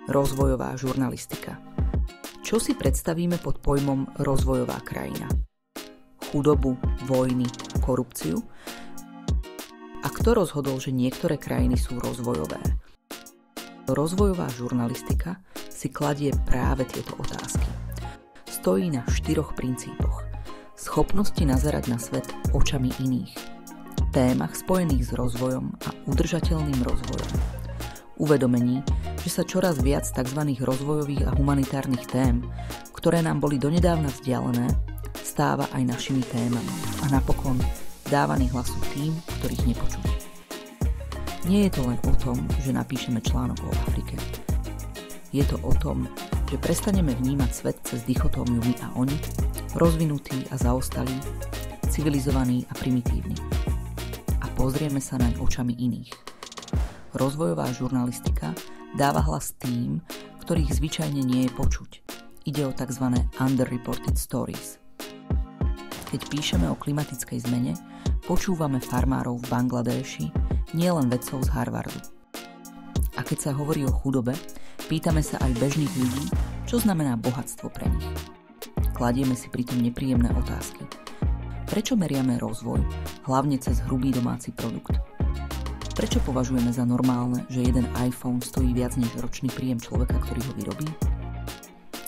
Rozvojová žurnalistika. Čo si predstavíme pod pojmom rozvojová krajina? Chudobu, vojny, korupciu? A kto rozhodol, že niektoré krajiny sú rozvojové? Rozvojová žurnalistika si kladie práve tieto otázky. Stojí na 4 princípoch. Schopnosti nazerať na svet očami iných. Témach spojených s rozvojom a udržateľným rozvojom. Uvedomení, že sa čoraz viac tzv. Rozvojových a humanitárnych tém, ktoré nám boli donedávna vzdialené, stáva aj našimi témami a napokon dávaný hlasu tým, ktorých nepočuli. Nie je to len o tom, že napíšeme článok o Afrike. Je to o tom, že prestaneme vnímať svet cez dichotómiu my a oni, rozvinutý a zaostalý, civilizovaný a primitívny. A pozrieme sa naň očami iných. Rozvojová žurnalistika dáva hlas tým, ktorých zvyčajne nie je počuť. Ide o tzv. Underreported stories. Keď píšeme o klimatickej zmene, počúvame farmárov v Bangladéši, nielen vedcov z Harvardu. A keď sa hovorí o chudobe, pýtame sa aj bežných ľudí, čo znamená bohatstvo pre nich. Kladieme si pritom nepríjemné otázky. Prečo meriame rozvoj, hlavne cez hrubý domáci produkt? Prečo považujeme za normálne, že jeden iPhone stojí viac než ročný príjem človeka, ktorý ho vyrobí?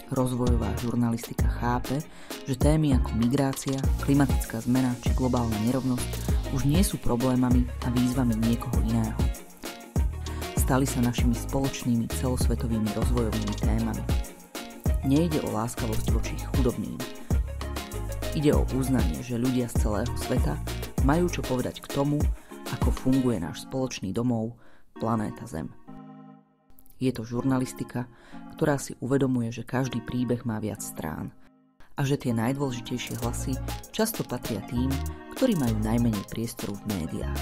Rozvojová žurnalistika chápe, že témy ako migrácia, klimatická zmena či globálna nerovnosť už nie sú problémami a výzvami niekoho iného. Stali sa našimi spoločnými celosvetovými rozvojovými témami. Nejde o láskavosť voči chudobným. Ide o uznanie, že ľudia z celého sveta majú čo povedať k tomu, ako funguje náš spoločný domov, planéta Zem. Je to žurnalistika, ktorá si uvedomuje, že každý príbeh má viac strán a že tie najdôležitejšie hlasy často patria tým, ktorí majú najmenej priestoru v médiách.